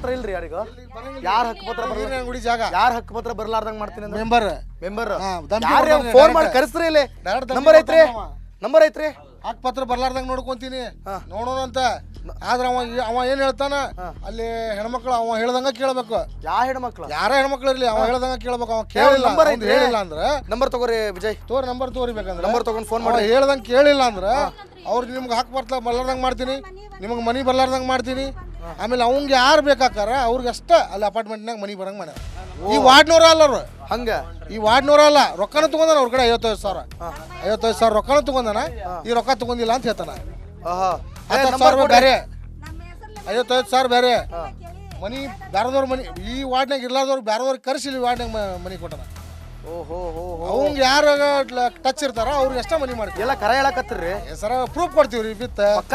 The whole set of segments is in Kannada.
ಪತ್ರ ಇಲ್ರಿ ಯಾರಿಗ ಯಾರ ಹಕ್ಕುಪತ್ರ ಗುಡಿ ಜಾಗ ಯಾರ ಹಕ್ಕುಪತ್ರ ಬರ್ಲಾರ್ದಂಗ್ ಮಾಡ್ತೀನಿ ಮೆಂಬರ್ ಯಾರು ಫೋನ್ ಮಾಡಿ ಕರೆಸ್ರಿ ಇಲ್ಲಿ ನಂಬರ್ ಐತ್ರಿ ಹಕ್ಕುಪತ್ರ ಬರ್ಲಾರ್ದಂಗ್ ನೋಡ್ಕೊಂತೀನಿ ನೋಡೋಣ ಅಂತ ಆದ್ರ ಅವ ಏನ್ ಹೇಳ್ತಾನ ಅಲ್ಲಿ ಹೆಣ್ಮಕ್ಳು ಅವ ಹೇಳ್ದಂಗ ಕೇಳ್ಬೇಕು ಯಾ ಹೆಣ್ಮಕ್ಳು ಯಾರ ಹೆಣ್ಮಕ್ಳು ಇರ್ಲಿ ಅವ ಹೇಳ್ದಂಗ ಕೇಳ್ಬೇಕು ಅವ ಕೇಳಿಲ್ಲ ಹೇಳಿಲ್ಲ ಅಂದ್ರ ನಂಬರ್ ತಗೋರಿ ವಿಜಯ್ ನಂಬರ್ ತಗೋರಿಬೇಕಂದ್ರೆ ನಂಬರ್ ತಗೊಂಡ್ ಫೋನ್ ಮಾಡಿ ಹೇಳ್ದಂಗ ಕೇಳಿಲ್ಲ ಅಂದ್ರ ಅವ್ರಿಗೆ ನಿಮ್ಗೆ ಹಕ್ಕು ಬರ್ಲಾರ್ದಂಗ್ ಮಾಡ್ತೀನಿ ನಿಮಗೆ ಮನಿ ಬರ್ಲಾರ್ದಂಗ್ ಮಾಡ್ತೀನಿ ಆಮೇಲೆ ಅವಂಗೆ ಯಾರು ಬೇಕಾಕಾರ ಅವ್ರಿಗೆ ಅಷ್ಟ ಅಲ್ಲಿ ಅಪಾರ್ಟ್ಮೆಂಟ್ನಾಗ ಮನಿ ಬರಂಗ್ ಮಾಡ್ಯಾರ ಈ ವಾರ್ಡ್ನವ್ರ ಅಲ್ಲವ್ರು ಹಂಗ ಈ ವಾರ್ಡ್ನವ್ರ ಅಲ್ಲ ರೊಕ್ಕನ ತಗೊಂಡಾನ ಅವ್ರ ಕಡೆ 55,000 ರೊಕ್ಕನ ತಗೊಂಡಾನ ಈ ರೊಕ್ಕ ತಗೊಂಡಿಲ್ಲ ಅಂತ ಹೇಳ್ತಾನ 10,000 ಬೇರೆ 55,000 ಬೇರೆ ಮನಿ ಬೇರೆದವ್ರ ಮನಿ ಈ ವಾರ್ಡ್ನಾಗ ಇರ್ಲಾರ್ದವ್ರು ಬೇರೆದವ್ರಿಗೆ ಕರ್ಸಿಲ್ಲ ಈ ವಾರ್ಡ್ನಾಗ ಮನಿ ಕೊಟ್ಟಾನ ಅವಂಗ ಯಾರು ಟಚ್ ಇರ್ತಾರ ಅವ್ರಿಗೆ ಎಷ್ಟ ಮನಿ ಮಾಡ್ತೀವಿ ಎಲ್ಲ ಕರೆ ಹೇಳಕತ್ತೀರಿ ಸರ್ ಪ್ರೂಫ್ ಕೊಡ್ತೀವ್ರಿ ಬಿತ್ತ ಪಕ್ಕ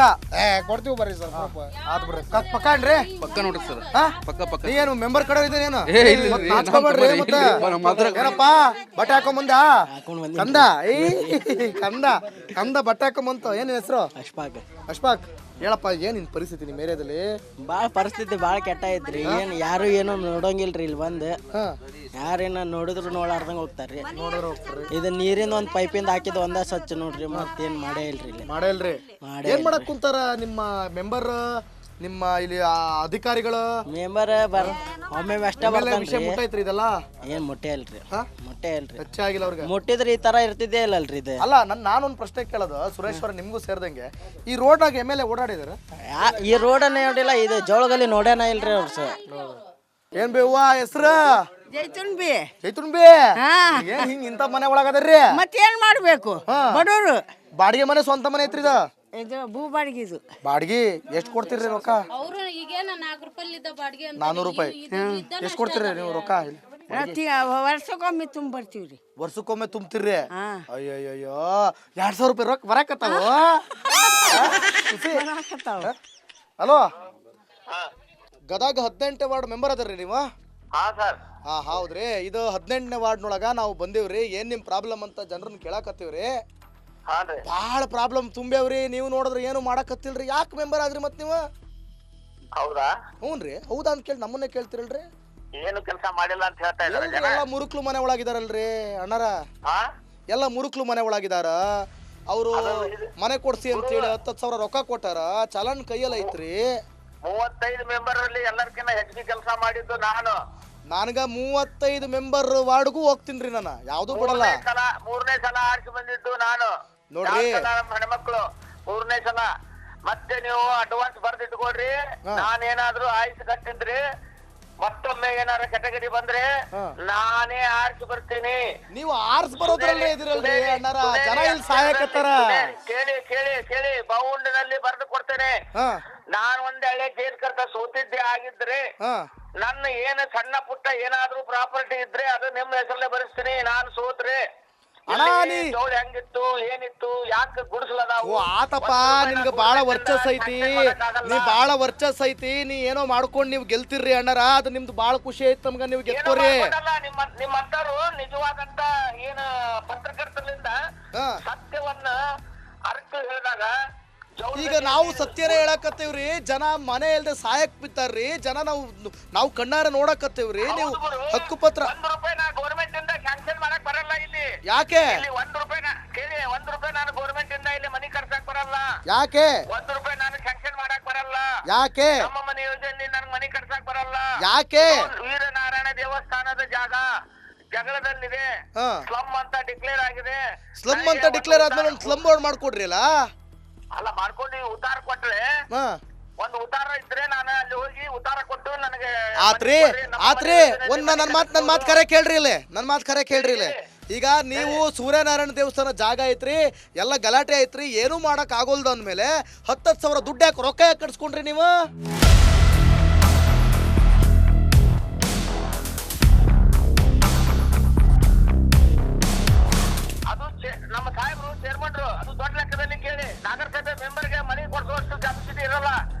ಕೊಡ್ತೀವಿ ಬರ್ರಿ ಸರ್ ಪ್ರೂಫ್ ಆತ್ ಬಿಡ್ರಿ ಪಕ್ಕ ಅನ್ರಿ ಪಕ್ಕ ನೋಡ್ರಿ ಸರ್ ಪಕ್ಕ ನೀ ಏನು ಮೆಂಬರ್ ಕಡೆ ಇದೇನೇನು ಏನಪ್ಪ ಬಟ್ಟೆ ಹಾಕೊಂಬಂದ ಕಂದ ಬಟ್ಟೆ ಹಾಕೊಂಬಂತ ಏನ್ ಹೆಸರು ಅಶ್ಫಾಕ್ ಹೇಳಪ್ಪ ಏನ್ ನಿನ್ ಪರಿಸ್ಥಿತಿ ನಿಮ್ ಏರಿಯಾದಲ್ಲಿ ಭಾಳ ಪರಿಸ್ಥಿತಿ ಭಾಳ ಕೆಟ್ಟ ಐತ್ರಿ ಏನ್ ಯಾರು ಏನೋ ನೋಡಂಗಿಲ್ರಿ ಇಲ್ಲಿ ಬಂದು ಯಾರೇನ ನೋಡಿದ್ರು ನೋಡಾರ್ದಂಗ ಹೋಗ್ತಾರ್ರಿ ಇದು ನೀರಿನ ಒಂದ್ ಪೈಪಿಂದ ಹಾಕಿದ್ ಒಂದ ಸ್ವಚ್ಛ ನೋಡ್ರಿ ಮತ್ತೇನ್ ಮಾಡೇ ಇಲ್ರಿ ಇಲ್ಲಿ ಮಾಡೇ ಇಲ್ರಿ ಏನ್ ಮಾಡಕ್ ಕುಂತಾರ ನಿಮ್ಮ ಮೆಂಬರ್ ನಿಮ್ಮ ಇಲ್ಲಿ ಅಧಿಕಾರಿಗಳು ಮೆಂಬರ್ ಒಮ್ಮೆ ಅಷ್ಟ ವಿಷಯ ಮುಟ್ಟೈತ್ರಿ ಇದೆಲ್ಲ ಏನ್ ಮುಟ್ಟೆ ಇಲ್ರಿ ಹೆಚ್ಚಾಗಿಲ್ಲ ಅವ್ರಿಗೆ ಮುಟ್ಟಿದ್ರೆ ಈ ತರ ಇರ್ತಿದ್ದೇ ಇಲ್ಲಲ್ರಿ ಇದು ಅಲ್ಲ ನಾನೊಂದ್ ಪ್ರಶ್ನೆ ಕೇಳೋದು ಸುರೇಶ್ವರ ನಿಮ್ಗೂ ಸೇರ್ದಂಗೆ ಈ ರೋಡ್ನಾಗ ಎಮ್.ಎಲ್.ಎ ಓಡಾಡಿದಾರ ಈ ರೋಡನ್ನ ನೋಡಿಲ್ಲ ಇದು ಜೋಳಗಲ್ಲಿ ನೋಡ್ಯಾನ ಇಲ್ರಿ ಅವ್ರು ಸರ್ ಏನ್ ಬೇವ್ವ ಹೆಸ್ರ ಜೈತುನ್ಬಿ ಏನ್ ಹಿಂಗ್ ಇಂತ ಮನೆ ಒಳಗದ್ರಿ ಮತ್ತೇನ್ ಮಾಡ್ಬೇಕು ಬಡವರು ಬಾಡಿಗೆ ಮನೆ ಸ್ವಂತ ಮನೆ ಐತ್ರಿ ಇದು ಭೂ ಬಾಡಿಗೆ ಇದು ಬಾಡಿಗೆ ಎಷ್ಟ್ ಕೊಡ್ತೀರಿ ರೊಕ್ಕ ಅವರು ಈಗೇನ 4 ರೂಪಾಯಿ ಬಾಡಿಗೆ ಅಂತ 400 ರೂಪಾಯಿ ಎಷ್ಟ್ ಕೊಡ್ತೀರಿ ನೀವು ರೊಕ್ಕ ವರ್ಷಕ್ಕೊಮ್ಮೆ ಬರ್ತೀವ್ರಿ ವರ್ಷಕ್ಕೊಮ್ಮೆ ತುಂಬ್ತಿರ್ರಿ ಅಯ್ಯಯ್ಯೋ 2,000 ರೂಪಾಯಿ ರೊಕ್ಕ ಬರಾಕತ್ತಾವ ಹಲೋ ಗದಗ 18ನೇ ವಾರ್ಡ್ ಮೆಂಬರ್ ಅದರಿ ನೀವು ಹೌದ್ರಿ ಇದು 18ನೇ ವಾರ್ಡ್ನೊಳಗ ನಾವು ಬಂದೇವ್ರಿ ಏನ್ ನಿಮ್ ಪ್ರಾಬ್ಲಮ್ ಅಂತ ಜನರನ್ನ ಕೇಳಾಕತ್ತೀವ್ರಿ ಭಾಳ ಪ್ರಾಬ್ಲಮ್ ತುಂಬ್ಯಾವ್ರಿ ನೀವು ನೋಡಿದ್ರೆ ಏನು ಮಾಡಕತ್ತಿಲ್ರಿ ಯಾಕೆ ಮೆಂಬರ್ ಆದ್ರಿ ಮತ್ ನೀವು ಹೌದಾ ಹ್ಞೂನ್ರಿ ಹೌದಾ ಅಂತ ಕೇಳಿ ನಮ್ಮನ್ನೇ ಕೇಳ್ತಿರಲ್ರಿ ಏನು ಕೆಲಸ ಮಾಡಿಲ್ಲ ಅಂತ ಹೇಳ್ತಾ ಇದ್ದಾರೆ ಎಲ್ಲ ಮುರುಕ್ಲು ಮನೆ ಒಳಗಿದಾರಲ್ರಿ ಅಣ್ಣಾರ ಎಲ್ಲ ಮುರುಕ್ಲು ಮನೆ ಒಳಗಿದಾರ ಅವರು ಮನೆ ಕೊಡ್ಸಿ ಅಂತ ಹೇಳಿ 10,000 ರೊಕ್ಕ ಕೊಟ್ಟಾರ ಚಲನ್ ಕೈಯಲ್ಲಿ ಐತ್ರಿ 35 ಮೆಂಬರ್ ಅಲ್ಲಿ ಎಲ್ಲರ್ಕಿನ್ನ ಹೆಚ್ಚಿಗೆ ಕೆಲಸ ಮಾಡಿದ್ದು ನಾನು ನನಗ 35 ಮೆಂಬರ್ ವಾರ್ಡ್ಗೂ ಹೋಗ್ತೀನ್ರಿ ನಾನು ಯಾವ್ದು ಬಿಡಲ್ಲ ಮೂರನೇ ಸಲ ಆರಿಸಿ ಬಂದಿದ್ದು ನಾನು ನೋಡ್ರಿ ಹೆಣ್ಮಕ್ಳು 3ನೇ ಸಲ ಮತ್ತೆ ನೀವು ಅಡ್ವಾನ್ಸ್ ಬರ್ದಿಟ್ಕೊಡ್ರಿ ನಾನೇನಾದ್ರೂ ಆಯ್ಸಿ ಕಟ್ಟಿದ್ರಿ ಮತ್ತೊಮ್ಮೆ ಏನಾರ ಕೆಟಗರಿ ಬಂದ್ರೆ ನಾನೇ ಆರಿಸಿ ಬರ್ತೀನಿ ನೀವು ಆರಿಸಿ ಬರೋದ್ರಲ್ಲೇ ಇದಿರಲ್ರಿ ಅಣ್ಣಾರ ಜನ ಇಲ್ಲಿ ಸಹಾಯಕತ್ತಾರ ಕೇಳಿ ಬೌಂಡ್ನಲ್ಲಿ ಬರ್ದು ಕೊಡ್ತೇನೆ ನಾನ್ ಒಂದ್ ಹಳೆ ಜೇಲ್ಕರ್ತ ಸೋತಿದ್ದೆ ಆಗಿದ್ರೆ ನನ್ನ ಏನು ಸಣ್ಣ ಪುಟ್ಟ ಏನಾದ್ರೂ ಪ್ರಾಪರ್ಟಿ ಇದ್ರೆ ಅದು ನಿಮ್ಮ ಹೆಸರಲ್ಲೇ ಬರೆಸ್ತೀನಿ ನಾನು ಸೋತ್ರೆ ಜೋಳ ಹೆಂಗಿತ್ತು ಏನಿತ್ತು ಯಾಕೆ ಗುಡಿಸಲದಾವು ಆತಪ್ಪ ನಿಮ್ಗೆ ಬಾಳ ವರ್ಚಸ್ ಐತಿ ನೀ ಬಾಳ ವರ್ಚಸ್ ಐತಿ ನೀ ಏನೋ ಮಾಡ್ಕೊಂಡ್ ನೀವ್ ಗೆಲ್ತಿರ್ರಿ ಅಣ್ಣಾರ ಅದು ನಿಮ್ದು ಬಾಳ ಖುಷಿ ಐತಿ ನಮ್ಗ ನೀವ್ ಗೆಲ್ತೋರಿ ನಿಮ್ಮಂತರು ನಿಜವಾದಂತ ಏನು ಪತ್ರಕರ್ತರಿಂದ ಸತ್ಯವನ್ನ ಅರ್ಥ ಹೇಳಿದಾಗ ಈಗ ನಾವು ಸತ್ಯನೇ ಹೇಳಕತ್ತೇವ್ರಿ ಜನ ಮನೆ ಇಲ್ದೆ ಸಾಯಕ್ ಬಿತ್ತಾರ್ರಿ ಜನ ನಾವು ಕಣ್ಣಾರ ನೋಡಕತ್ತೇವ್ರಿ ನೀವು ಹಕ್ಕುಪತ್ರ ಗೌರ್ಮೆಂಟ್ ಇಂದ ಸ್ಯಾಂಕ್ಷನ್ ಮಾಡಕ್ ಬರಲ್ಲ ಇಲ್ಲಿ ಯಾಕೆ ₹1 ನಾನು ಗೌರ್ಮೆಂಟ್ ಇಂದ ಇಲ್ಲಿ ಮನಿ ಕರ್ಸಕ್ ಬರಲ್ಲ ಯಾಕೆ ₹1 ನಾನು ಸ್ಯಾಂಕ್ಷನ್ ಮಾಡಕ್ ಬರಲ್ಲ ಯಾಕೆ ನಮ್ಮ ಮನೆ ಯೋಜನೆ ನನ್ ಮನಿ ಕರ್ಸಕ್ ಬರಲ್ಲ ಯಾಕೆ ವೀರನಾರಾಯಣ ದೇವಸ್ಥಾನದ ಜಾಗ ಜಗಳದಲ್ಲಿದೆ ಸ್ಲಮ್ ಅಂತ ಡಿಕ್ಲೇರ್ ಆಗಿದೆ ಸ್ಲಮ್ ಅಂತ ಡಿಕ್ಲೇರ್ ಆದ್ಮೇಲೆ ಒಂದು ಸ್ಲಮ್ ಬೋರ್ಡ್ ಮಾಡ್ಕೊಡ್ರಿ ಅಲ್ಲ ಮಾಡ್ಕೊಂಡು ಉತ್ತಾರ ಕೊಟ್ರೆ ಒಂದು ಉತ್ತಾರ ಇದ್ರೆ ನಾನು ಅಲ್ಲಿ ಹೋಗಿ ಉತ್ತಾರ ಕೊಟ್ಟು ನನಗೆ ಆತ್ರಿ ಒಂದ್ ನನ್ ಮಾತ್ ಕರೆ ಕೇಳ್ರಿ ಇಲ್ಲಿ ನನ್ ಮಾತ್ ಕರೆ ಕೇಳ್ರಿ ಇಲ್ಲಿ ಈಗ ನೀವು ಸೂರ್ಯನಾರಾಯಣ ದೇವಸ್ಥಾನ ಜಾಗ ಐತ್ರಿ ಎಲ್ಲ ಗಲಾಟೆ ಐತ್ರಿ ಏನು ಮಾಡಕ್ ಆಗೋಲ್ದ ಅಂದ್ಮೇಲೆ 10,000 ದುಡ್ಡು ಯಾಕೆ ರೊಕ್ಕ ಯಾಕೆ ಕಟ್ಸ್ಕೊಂಡ್ರಿ ನೀವು ನಮ್ಮ ಸಾಹೇಬರು ಚೇರ್ಮನ್ರು ಅದು ದೊಡ್ಡ ಲೆಕ್ಕದಲ್ಲಿ ಕೇಳಿ ನಗರಸಭೆ ಮೆಂಬರ್ಗೆ ಮನೆ ಕೊಡಿಸುವಷ್ಟು ಕೆಪಾಸಿಟಿ ಇರಲ್ಲ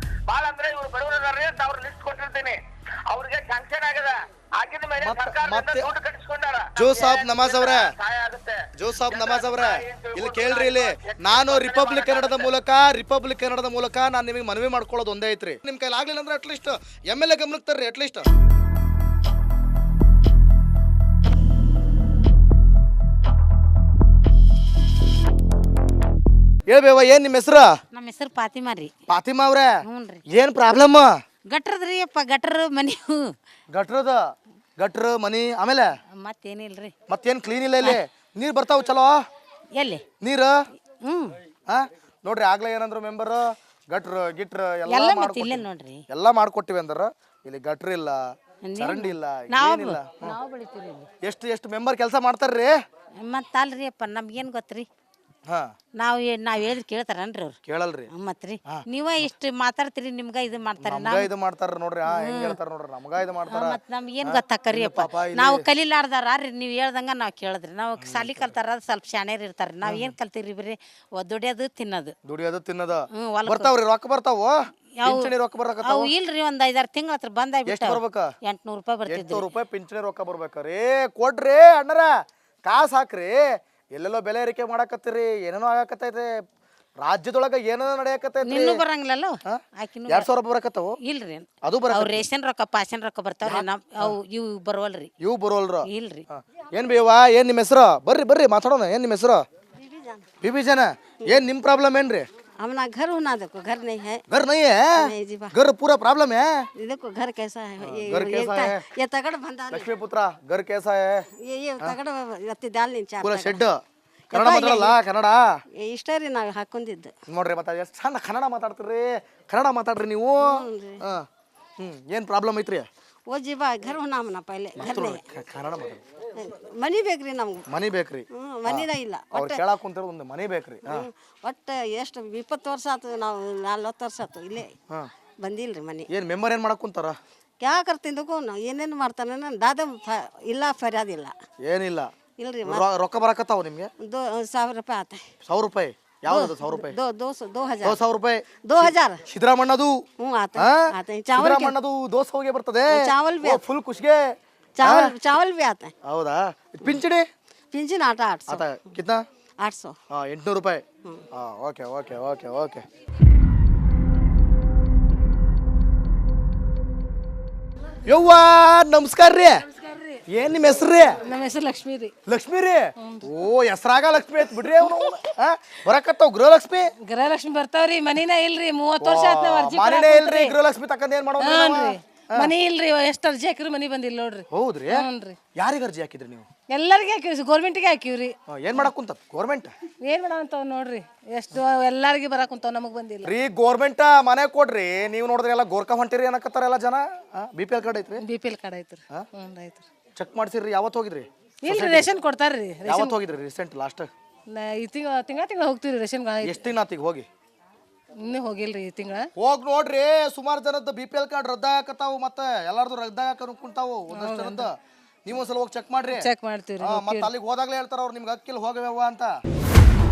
ಬಾಳ ಅಂದ್ರೆ ಇವ್ರು ಬಡವರಿದ್ದಾರೆ ಅಂತ ಅವ್ರ ಲಿಸ್ಟ್ ಕೊಟ್ಟಿರ್ತೀನಿ ಅವ್ರಿಗೆ ಸ್ಯಾಂಕ್ಷನ್ ಆಗದ ಹಾಕಿದ ಮೇಲೆ ಸರ್ಕಾರದಿಂದ ಮತ್ತೆ- ದುಡ್ಡು ಕಟ್ಟಿಸ್ಕೊಂಡಾರ. ಜೋ ಸಾಬ್ ನಮಾಜ್ ಅವ್ರೆ, ಸಹಾಯ ಆಗುತ್ತೆ. ಜೋ ಸಾಬ್ ನಮಾಜ್ ಅವ್ರೆ, ಇಲ್ಲಿ ಕೇಳ್ರಿ, ಇಲ್ಲಿ ನಾನು ರಿಪಬ್ಲಿಕ್ ಕನ್ನಡದ ಮೂಲಕ ನಾನು ನಿಮಗೆ ಮನವಿ ಮಾಡ್ಕೊಳ್ಳೋದು ಒಂದೇ ಐತ್ರಿ. ನಿಮ್ ಕೈಲಿ ಆಗ್ಲಿಲ್ಲ ಅಂದ್ರೆ ಅಟ್ಲೀಸ್ಟ್ MLA ಗಮನಕ್ಕೆ ತರ್ರಿ. ಅಟ್ಲೀಸ್ಟ್ ಹೇಳ್ಬೇವ, ಏನ್ ನಿಮ್ಮ ಹೆಸರು? ನಮ್ಮ ಹೆಸರು ಫಾತಿಮಾ ರೀ. ಫಾತಿಮಾ ಅವ್ರೆ, ಹ್ಞೂನ್ರಿ. ಏನ್ ಪ್ರಾಬ್ಲಮ್? ಗಟ್ರದ್ರಿ ಅಪ್ಪ, ಗಟ್ರ ಮನಿ ಗಟ್ರ ಮನಿ, ಆಮೇಲೆ ಮತ್ತೇನಿಲ್ರಿ. ಮತ್ತೇನ್ ಕ್ಲೀನ್ ಇಲ್ಲ ಇಲ್ಲಿ? ನೀರ್ ಬರ್ತಾವ ಚಲೋ? ಎಲ್ಲಿ ನೀರು ಹ್ಮ್ ನೋಡ್ರಿ, ಆಗ್ಲೇ ಏನಂದ್ರು ಮೆಂಬರ್ ಗಟ್ರ ಗಿಟ್ರ ಎಲ್ಲ ಎಲ್ಲ ಮತ್ತೆ ಇಲ್ಲೇ ನೋಡ್ರಿ. ಎಲ್ಲ ಮಾಡ್ಕೊಟ್ಟಿವಿ ಅಂದ್ರ ಇಲ್ಲಿ ಗಟ್ರ ಇಲ್ಲ, ಚರಂಡಿ ಇಲ್ಲ, ಏನಿಲ್ಲ. ನಾವು ಬೆಳಿತೀವಿ ಇಲ್ಲಿ. ಎಷ್ಟು ಮೆಂಬರ್ ಕೆಲಸ ಮಾಡ್ತಾರ್ರಿ? ಮತ್ತ ಅಲ್ರಿ ಅಪ್ಪ, ನಮ್ಗೇನ್ ಗೊತ್ತ್ರಿ? ಹಾ, ನಾವ್ ಹೇಳಿದ್ ಕೇಳ್ತಾರನ್ರಿ ಅವ್ರು? ಕೇಳಲ್ರಿ. ಮತ್ರಿ ನೀವ ಇಷ್ಟ ಮಾತಾಡ್ತೀರಿ, ನಿಮ್ಗ ಇದು ಮಾಡ್ತಾರ. ನಮ್ಗ ಇದು ಮಾಡ್ತಾರ ನೋಡ್ರಿ, ಹೆಂಗ್ ಹೇಳ್ತಾರ ನೋಡ್ರಿ, ನಮ್ಗ ಇದು ಮಾಡ್ತಾರ. ಮತ್ ನಮ್ಗೇನ್ ಗೊತ್ತಾಕರಿ ಅಪ್ಪ? ನಾವು ಕಲಿಲಾರ್ದಾರ್ರಿ, ನೀವ್ ಹೇಳ್ದಂಗ ನಾವ್ ಕೇಳದ್ರಿ. ನಾವು ಸಾಲಿ ಕಲ್ತಾರ, ಸ್ವಲ್ಪ ಶಾಣ್ಯರ್ ಇರ್ತಾರ. ನಾವ್ ಏನ್ ಕಲ್ತೀರಿ ಬರೀ ದುಡಿಯೋದು ತಿನ್ನೋದು. ದುಡಿಯೋದು ತಿನ್ನೋದ ಹೊಲಕ್ ಬರ್ತಾವ್ರಿ, ರೊಕ್ಕ ಬರ್ತಾವ, ಪಿಂಚಣಿ ರೊಕ್ಕ ಬರಕತ್ತಾವ. ಅವು ಇಲ್ರಿ, ಒಂದ್ 5-6 ತಿಂಗಳ ಹತ್ರ ಬಂದಾಗ್ಬಿಟ್ಟು ಎಷ್ಟ್ ಬರ್ಬೇಕ? 800 ರೂಪಾಯಿ ಬರ್ತಿದ್ರಿ. 800 ರೂಪಾಯಿ ಪಿಂಚಣಿ ರೊಕ್ಕ ಬರ್ಬೇಕ್ರಿ. ಕೊಡ್ರಿ ಅಣ್ಣರ, ಕಾಸು ಹಾಕ್ರಿ. ಎಲ್ಲೆಲ್ಲೋ ಬೆಲೆ ಏರಿಕೆ ಮಾಡಾಕತ್ತೀರಿ, ಏನೇನೋ ಆಗಾಕತ್ತೈತೆ ರಾಜ್ಯದೊಳಗ, ಏನೇನೋ ನಡೆಯಕತ್ತೈತಿ. ನಿನ್ನೂ ಬರಂಗಿಲ್ಲಲ್ಲ ಆಕಿನೂ 2000 ರೂಪಾಯಿ ಬರಕತ್ತಾವು. ಇಲ್ರಿ, ಅದು ಬರ ಅವ್ ರೇಷನ್ ರೊಕ್ಕ ಪಾಷನ್ ರೊಕ್ಕ ಬರ್ತಾವ್ರಿ. ಅವು ಇವು ಬರವಲ್ರಿ. ಇವು ಬರೋಲ್ರ. ಇಲ್ರಿ. ಏನ್ ಬೇವಾ, ಏನ್ ನಿಮ್ಮ ಹೆಸರು? ಬರ್ರಿ ಮಾತಾಡೋಣ. ಏನ್ ನಿಮ್ಮ ಹೆಸರು? ಬಿಬಿ ಜನ. ಏನ್ ನಿಮ್ ಪ್ರಾಬ್ಲಮ್ ಏನ್ರಿ? अपना घर होना देखो, घर नहीं है। घर नहीं है? नहीं जी, घर पूरा प्रॉब्लम है? देखो घर कैसा है। घर कैसा है? ये तगड़ बंदा लक्ष्मी पुत्र घर कैसा है? ये तगड़ ಅತ್ತಿ ದಾಲ್ ನಿಂಚ ಪೂರ ಶೆಡ್. ಕನ್ನಡ ಮಾತಾಡಲ್ಲ? ಕನ್ನಡ ಇಷ್ಟ ರೀ ನಾವು ಹಾಕೊಂಡಿದ್ದು. ನೋಡ್ರಿ, ಮತ್ತೆ ಎಷ್ಟು ಚಂದ ಕನ್ನಡ ಮಾತಾಡ್ತೀರಿ. ಕನ್ನಡ ಮಾತಾಡ್ರಿ ನೀವು. ಏನ್ ಪ್ರಾಬ್ಲಮ್ ಐತ್ರಿ? ಓ ಜೀವ घर होना हमना पहले घर नहीं है। ಕನ್ನಡ ಮಾತಾಡ್ರಿ. ಮನಿ ಬೇಕ್ರಿ ನಮ್ಗೆ. ಮನಿ ಬೇಕ್ರಿ. ಮನಿನ ಇಲ್ಲ. ಅವ್ರು ಕೇಳಾಕ್ ಕುಂತಿರೋದು ಒಂದು ಮನಿ ಬೇಕ್ರಿ. ಒಟ್ಟು ಎಷ್ಟು 20 ವರ್ಷ ಆತು, ನಾವು 40 ವರ್ಷ ಆತು ಇಲ್ಲೇ ಬಂದಿಲ್ರಿ ಮನಿ. ಏನ್ ಮೆಂಬರ್ ಏನ್ ಮಾಡಕ್ ಕುಂತಾರ? ಕ್ಯಾ ಕರ್ತಿದ್ದಕ್ಕೂ ಏನೇನು ಮಾಡ್ತಾನೆ ದಾದ ಇಲ್ಲ ಫರ್ಯಾದಿಲ್ಲ. ಏನಿಲ್ಲ ಇಲ್ರಿ, ರೊಕ್ಕ ಬರಕತ್ತಾವ ನಿಮ್ಗೆ? 1000 ರೂಪಾಯಿ ಆತ. 1000 ರೂಪಾಯಿ? ಯಾವ್ದು 1000 ರೂಪಾಯಿ? 2000 1000 ರೂಪಾಯಿ 2000 ಸಿದ್ದರಾಮಣ್ಣದು. ಹ್ಞೂ ಆತ. ಚಾವಲ್ ಸಿದ್ದರಾಮಣ್ಣದು ದೋಸೆ ಬರ್ತದೆ. ಚಾವಲ್ ಬಿ ಫುಲ್ ಖುಷಿಗೆ चावल भी आता है। ಹೌದಾ? ಪಿಂಚಣಿ? पिंचन आटा 800 आता कितना? 800। 800 ರೂಪಾಯಿ. Okay okay okay okay. ಯವ್ವ ನಮಸ್ಕಾರ ರೀ. ಏನ್ ನಿಮ್ಮ ಹೆಸರು ರೀ? ನಮ್ಮ ಹೆಸರು ಲಕ್ಷ್ಮೀ ರೀ. ಲಕ್ಷ್ಮೀ ರೀ? ಓ, ಹೆಸರಾಗ ಲಕ್ಷ್ಮಿ ಐತ್ ಬಿಡ್ರಿ. ಅವ್ನು ಬರಕತ್ತಾವ ಗೃಹಲಕ್ಷ್ಮಿ. ಗೃಹಲಕ್ಷ್ಮಿ ಬರ್ತಾವ್ರಿ, ಮನಿನ ಇಲ್ರಿ. 30 ವರ್ಷ ಆತ್ ನಾವ್ ಅರ್ಜಿ ಮನೆನೇ ಇಲ್ರಿ, ಗೃಹಲಕ್ಷ್ಮಿ ತಕ್ಕಂದ ಏನ್ ಮಾಡೋದ್ರಿ? ಮನಿ ಇಲ್ರಿ, ಎಷ್ಟು ಅರ್ಜಿ ಹಾಕಿರಿ ಮನಿ ಬಂದಿಲ್ಲ ನೋಡ್ರಿ. ಹೌದ್ರಿ? ಹ್ಞೂನ್ರಿ. ಯಾರಿಗೆ ಅರ್ಜಿ ಹಾಕಿದ್ರಿ ನೀವು? ಎಲ್ಲರಿಗೆ ಹಾಕಿವ್ರಿ, ಗೌರ್ಮೆಂಟ್ಗೆ ಹಾಕಿವ್ರಿ. ಏನ್ ಮಾಡಕ್ ಕುಂತ ಗೌರ್ಮೆಂಟ್? ಏನ್ ಮಾಡಂತಾವ್ ನೋಡ್ರಿ, ಎಷ್ಟು ಎಲ್ಲಾರ್ಗಿ ಬರಾಕ್ ಕುಂತಾವ್, ನಮಗ್ ಬಂದಿಲ್ಲ ರೀ. ಗೌರ್ಮೆಂಟ್ ಮನೆ ಕೊಡ್ರಿ, ನೀವು ನೋಡಿದ್ರೆ ಎಲ್ಲ ಗೋರ್ಕಾ ಹೊಂಟಿರಿ ಅನ್ನಕತ್ತಾರ ಎಲ್ಲ ಜನ. BPL ಕಾರ್ಡ್ ಐತ್ರಿ? BPL ಕಾರ್ಡ್ ಐತ್ರಿ. ಐತ್ರಿ. ಚೆಕ್ ಮಾಡ್ಸಿರ್ರಿ? ಯಾವತ್ತು ಹೋಗಿದ್ರಿ? ಇಲ್ರಿ, ರೇಷನ್ ಕೊಡ್ತಾರ್ರಿ. ಯಾವತ್ತು ಹೋಗಿದ್ರಿ ರೀಸೆಂಟ್ ಲಾಸ್ಟ್? ಈ ತಿಂಗಳ ಹೋಗ್ತೀವ್ರಿ ರೇಷನ್. ಎಷ್ಟು ದಿನ ಆತಿಗೆ ಹೋಗಿ? ಇನ್ನೂ ಹೋಗಿಲ್ರಿ ಈ ತಿಂಗಳ. ಹೋಗ್ ನೋಡ್ರಿ, ಸುಮಾರು ಜನದ BPL ಕಾರ್ಡ್ ರದ್ದಾಗತ್ತಾವು, ಮತ್ತೆ ಎಲ್ಲಾರ್ದು ರದ್ದಾಗ ಕುಂತಾವು ಒಂದಷ್ಟು ಜನದ. ನೀವು ಒಂದ್ಸಲ ಹೋಗಿ ಚೆಕ್ ಮಾಡ್ರಿ. ಚೆಕ್ ಮಾಡ್ತೀವ್ರಿ. ಮತ್ತೆ ಅಲ್ಲಿಗೆ ಹೋದಾಗ್ಲೇ ಹೇಳ್ತಾರ ಅವ್ರು, ನಿಮ್ಗೆ ಅಕ್ಕಿಲ್ ಹೋಗವ್ವ ಅಂತ.